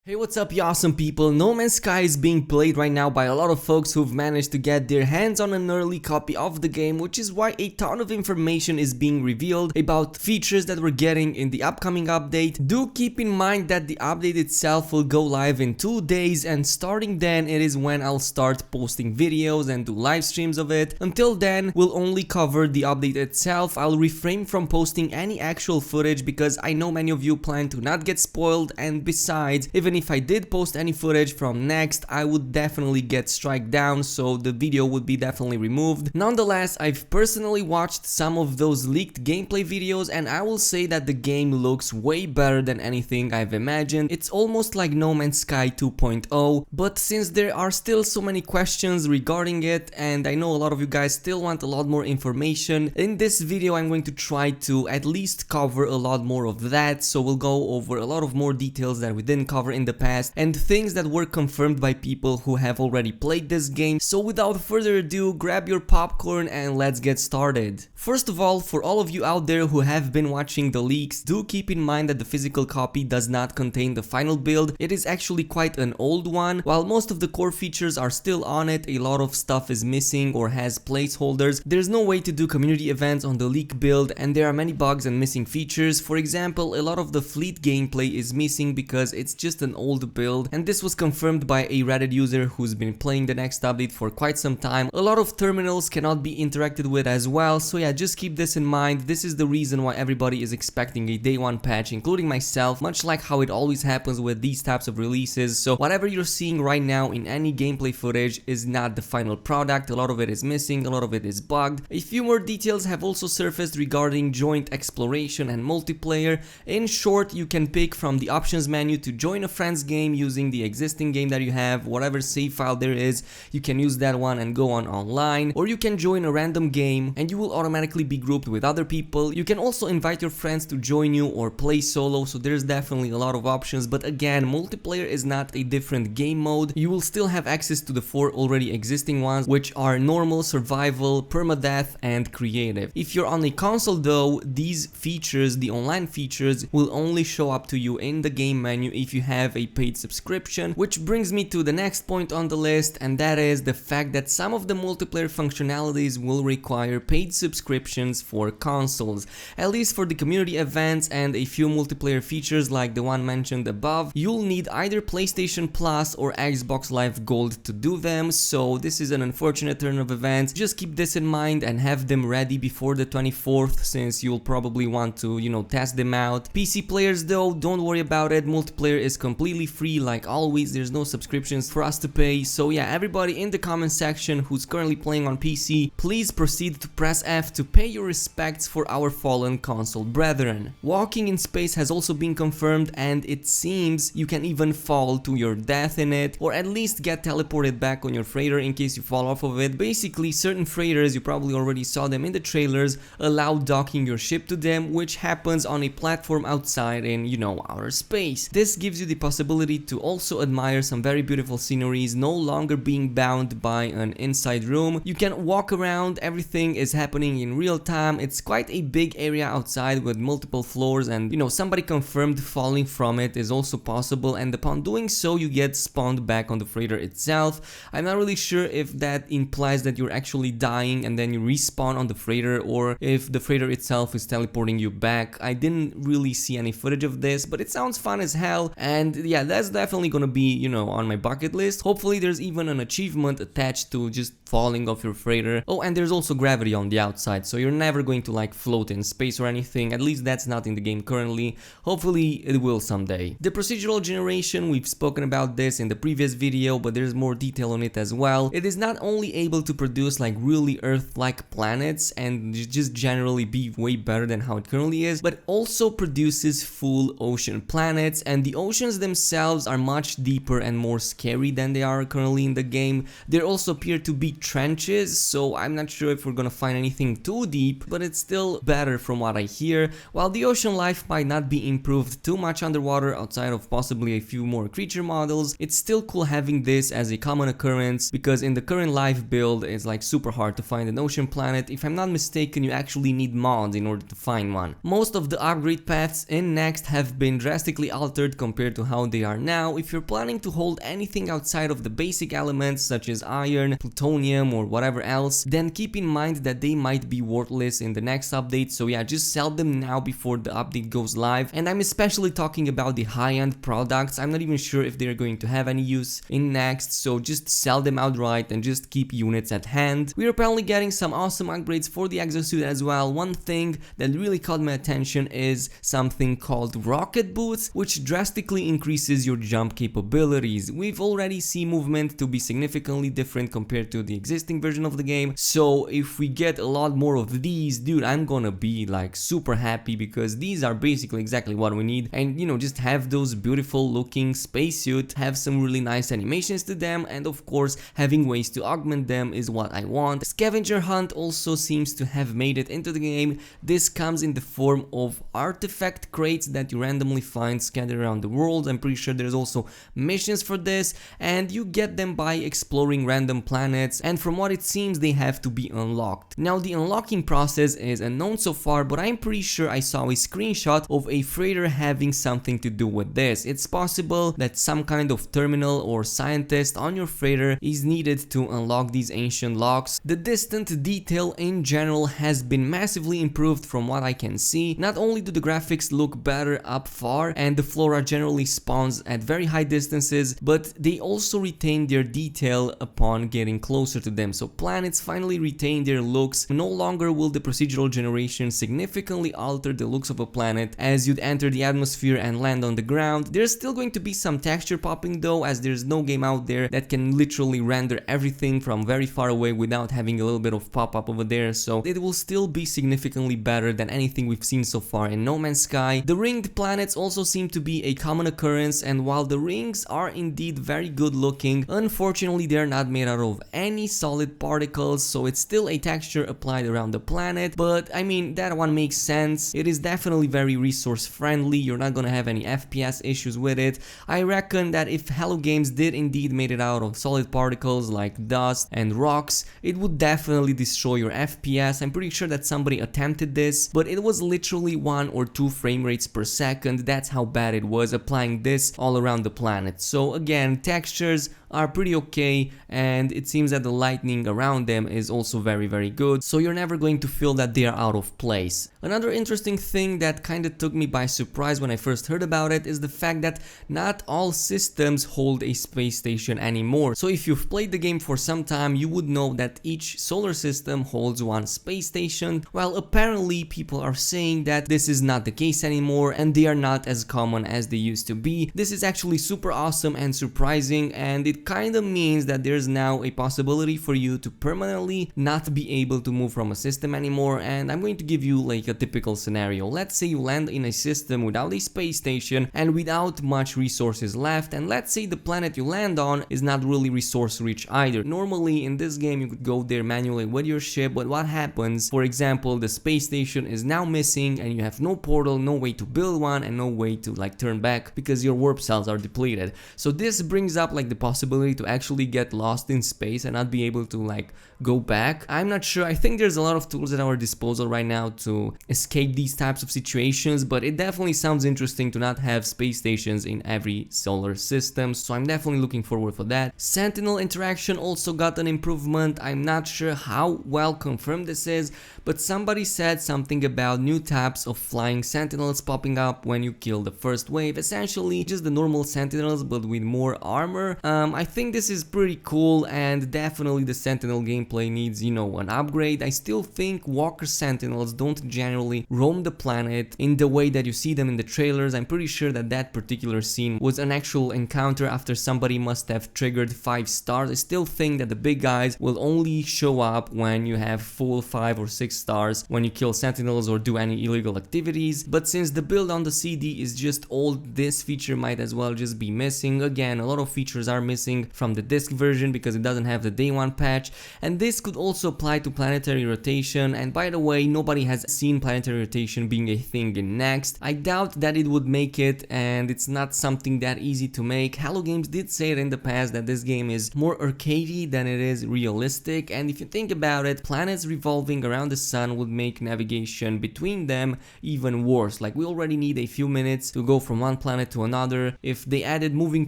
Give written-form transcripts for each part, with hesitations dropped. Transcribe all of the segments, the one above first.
Hey, what's up, you awesome people? No Man's Sky is being played right now by a lot of folks who've managed to get their hands on an early copy of the game, which is why a ton of information is being revealed about features that we're getting in the upcoming update. Do keep in mind that the update itself will go live in 2 days, and starting then it is when I'll start posting videos and do live streams of it. Until then, we'll only cover the update itself. I'll refrain from posting any actual footage because I know many of you plan to not get spoiled, and besides, even if I did post any footage from Next, I would definitely get strike down, so the video would be definitely removed. Nonetheless, I've personally watched some of those leaked gameplay videos, and I will say that the game looks way better than anything I've imagined. It's almost like No Man's Sky 2.0, but since there are still so many questions regarding it, and I know a lot of you guys still want a lot more information, in this video I'm going to try to at least cover a lot more of that, so we'll go over a lot of more details that we didn't cover in the past and things that were confirmed by people who have already played this game. So without further ado, grab your popcorn and let's get started. First of all, for all of you out there who have been watching the leaks, do keep in mind that the physical copy does not contain the final build. It is actually quite an old one. While most of the core features are still on it, a lot of stuff is missing or has placeholders. There's no way to do community events on the leak build, and there are many bugs and missing features. For example, a lot of the fleet gameplay is missing because it's just an old build, and this was confirmed by a Reddit user who's been playing the next update for quite some time. A lot of terminals cannot be interacted with as well, so yeah, just keep this in mind. This is the reason why everybody is expecting a day one patch, including myself, much like how it always happens with these types of releases. So whatever you're seeing right now in any gameplay footage is not the final product. A lot of it is missing, a lot of it is bugged. A few more details have also surfaced regarding joint exploration and multiplayer. In short, you can pick from the options menu to join a friend's game using the existing game that you have. Whatever save file there is, you can use that one and go on online, or you can join a random game and you will automatically be grouped with other people. You can also invite your friends to join you or play solo, so there's definitely a lot of options. But again, multiplayer is not a different game mode. You will still have access to the 4 already existing ones, which are normal, survival, permadeath and creative. If you're on a console though, these features, the online features, will only show up to you in the game menu if you have a paid subscription, which brings me to the next point on the list, and that is the fact that some of the multiplayer functionalities will require paid subscriptions for consoles. At least for the community events and a few multiplayer features like the one mentioned above, you'll need either PlayStation Plus or Xbox Live Gold to do them, so this is an unfortunate turn of events. Just keep this in mind and have them ready before the 24th, since you'll probably want to, test them out. PC players though, don't worry about it. Multiplayer is completely free like always. There's no subscriptions for us to pay. So yeah, everybody in the comment section who's currently playing on PC, please proceed to press F to pay your respects for our fallen console brethren. Walking in space has also been confirmed, and it seems you can even fall to your death in it, or at least get teleported back on your freighter in case you fall off of it. Basically, certain freighters, you probably already saw them in the trailers, allow docking your ship to them, which happens on a platform outside in, outer space. This gives you the possibility to also admire some very beautiful sceneries, no longer being bound by an inside room. You can walk around, everything is happening in real time. It's quite a big area outside with multiple floors, and somebody confirmed falling from it is also possible, and upon doing so you get spawned back on the freighter itself. I'm not really sure if that implies that you're actually dying and then you respawn on the freighter, or if the freighter itself is teleporting you back. I didn't really see any footage of this, but it sounds fun as hell, and yeah, that's definitely gonna be, on my bucket list. Hopefully there's even an achievement attached to just falling off your freighter. Oh, and there's also gravity on the outside, so you're never going to float in space or anything. At least that's not in the game currently. Hopefully it will someday. The procedural generation, we've spoken about this in the previous video, but there's more detail on it as well. It is not only able to produce really Earth-like planets and just generally be way better than how it currently is, but also produces full ocean planets, and the oceans themselves are much deeper and more scary than they are currently in the game. There also appear to be trenches, so I'm not sure if we're gonna find anything too deep, but it's still better from what I hear. While the ocean life might not be improved too much underwater outside of possibly a few more creature models, it's still cool having this as a common occurrence, because in the current live build it's super hard to find an ocean planet. If I'm not mistaken, you actually need mods in order to find one. Most of the upgrade paths in Next have been drastically altered compared to how how they are now. If you're planning to hold anything outside of the basic elements such as iron, plutonium or whatever else, then keep in mind that they might be worthless in the next update. So yeah, just sell them now before the update goes live. And I'm especially talking about the high-end products. I'm not even sure if they're going to have any use in next, so just sell them outright and just keep units at hand. We're apparently getting some awesome upgrades for the exosuit as well. One thing that really caught my attention is something called rocket boots, which drastically increases your jump capabilities. We've already seen movement to be significantly different compared to the existing version of the game, so if we get a lot more of these, dude, I'm gonna be like super happy, because these are basically exactly what we need. And you know, just have those beautiful looking spacesuit, have some really nice animations to them, and of course having ways to augment them is what I want. Scavenger hunt also seems to have made it into the game. This comes in the form of artifact crates that you randomly find scattered around the world. I'm pretty sure there's also missions for this, and you get them by exploring random planets, and from what it seems they have to be unlocked. Now the unlocking process is unknown so far, but I'm pretty sure I saw a screenshot of a freighter having something to do with this. It's possible that some kind of terminal or scientist on your freighter is needed to unlock these ancient locks. The distant detail in general has been massively improved from what I can see. Not only do the graphics look better up far and the flora generally spawns at very high distances, but they also retain their detail upon getting closer to them. So planets finally retain their looks. No longer will the procedural generation significantly alter the looks of a planet as you'd enter the atmosphere and land on the ground. There's still going to be some texture popping though, as there's no game out there that can literally render everything from very far away without having a little bit of pop-up over there, so it will still be significantly better than anything we've seen so far in No Man's Sky. The ringed planets also seem to be a common occurrence, and while the rings are indeed very good looking, unfortunately they're not made out of any solid particles, so it's still a texture applied around the planet. But I mean, that one makes sense. It is definitely very resource friendly. You're not gonna have any FPS issues with it. I reckon that if Hello Games did indeed made it out of solid particles like dust and rocks, it would definitely destroy your FPS. I'm pretty sure that somebody attempted this, but it was literally 1 or 2 frame rates per second. That's how bad it was applying this all around the planet. So again, textures are pretty okay, and it seems that the lighting around them is also very good, so you're never going to feel that they are out of place. Another interesting thing that kind of took me by surprise when I first heard about it is the fact that not all systems hold a space station anymore. So if you've played the game for some time, you would know that each solar system holds one space station. Well, apparently people are saying that this is not the case anymore and they are not as common as they used to be. This is actually super awesome and surprising, and it kind of means that there's now a possibility for you to permanently not be able to move from a system anymore. And I'm going to give you like a typical scenario. Let's say you land in a system without a space station and without much resources left, and let's say the planet you land on is not really resource rich either. Normally in this game you could go there manually with your ship, but what happens, for example, the space station is now missing and you have no portal, no way to build one, and no way to like turn back because your warp cells are depleted. So this brings up like the possibility to actually get lost in space and not be able to like go back. I'm not sure. I think there's a lot of tools at our disposal right now to escape these types of situations, but it definitely sounds interesting to not have space stations in every solar system, so I'm definitely looking forward for that. Sentinel interaction also got an improvement. I'm not sure how well confirmed this is, but somebody said something about new types of flying sentinels popping up when you kill the first wave. Essentially just the normal sentinels but with more armor. I think this is pretty cool, and definitely the sentinel gameplay needs, you know, an upgrade. I still think walker sentinels don't generally roam the planet in the way that you see them in the trailers. I'm pretty sure that that particular scene was an actual encounter after somebody must have triggered 5 stars. I still think that the big guys will only show up when you have full 5 or 6 stars, when you kill sentinels or do any illegal activities. But since the build on the CD is just old, this feature might as well just be missing. Again, a lot of features are missing missing from the disc version because it doesn't have the day one patch, and this could also apply to planetary rotation. And by the way, nobody has seen planetary rotation being a thing in Next. I doubt that it would make it, and it's not something that easy to make. Hello Games did say it in the past that this game is more arcadey than it is realistic, and if you think about it, planets revolving around the sun would make navigation between them even worse. Like, we already need a few minutes to go from one planet to another. If they added moving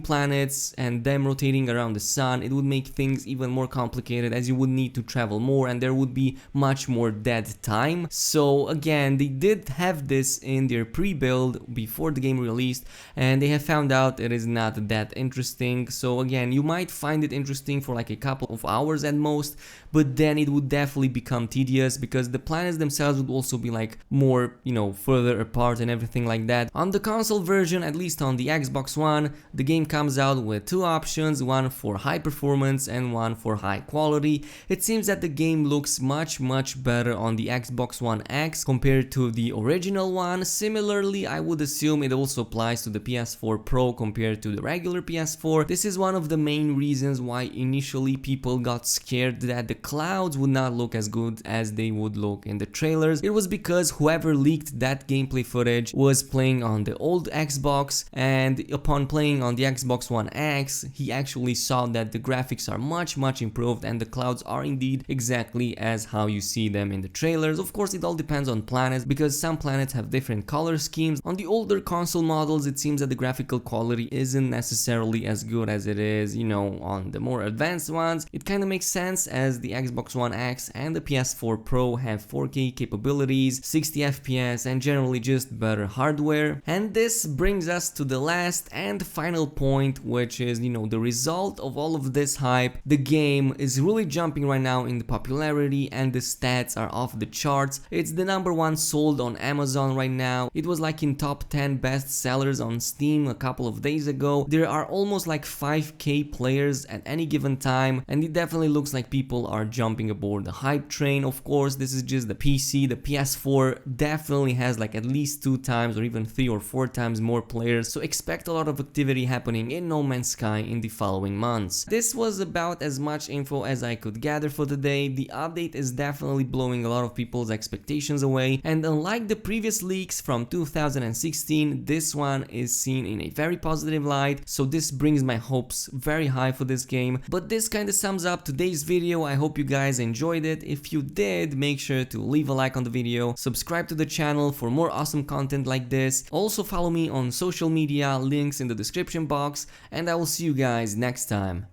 planets and them rotating around the sun, it would make things even more complicated, as you would need to travel more and there would be much more dead time. So again, they did have this in their pre-build before the game released, and they have found out it is not that interesting. So again, you might find it interesting for like a couple of hours at most, but then it would definitely become tedious because the planets themselves would also be like more, you know, further apart and everything like that. On the console version, at least on the Xbox One, the game comes out with two options, one for high performance and one for high quality. It seems that the game looks much better on the Xbox One X compared to the original one. Similarly, I would assume it also applies to the PS4 Pro compared to the regular PS4. This is one of the main reasons why initially people got scared that the clouds would not look as good as they would look in the trailers. It was because whoever leaked that gameplay footage was playing on the old Xbox, and upon playing on the Xbox One X, he actually saw that the graphics are much improved and the clouds are indeed exactly as how you see them in the trailers. Of course, it all depends on planets because some planets have different color schemes. On the older console models, it seems that the graphical quality isn't necessarily as good as it is, you know, on the more advanced ones. It kind of makes sense as the Xbox One X and the PS4 Pro have 4K capabilities, 60 FPS, and generally just better hardware. And this brings us to the last and final point, which is, you know, the result of all of this hype. The game is really jumping right now in the popularity and the stats are off the charts. It's the #1 sold on Amazon right now. It was like in top 10 best sellers on Steam a couple of days ago. There are almost like 5K players at any given time, and it definitely looks like people are jumping aboard the hype train. Of course, this is just the PC. The PS4 definitely has like at least 2 times or even 3 or 4 times more players, so expect a lot of activity happening in No Man's Sky in the following months. This was about as much info as I could gather for the day. The update is definitely blowing a lot of people's expectations away, and unlike the previous leaks from 2016, this one is seen in a very positive light, so this brings my hopes very high for this game. But this kind of sums up today's video. I hope you guys enjoyed it. If you did, make sure to leave a like on the video, subscribe to the channel for more awesome content like this. Also follow me on social media, links in the description box, and I will see you guys next time.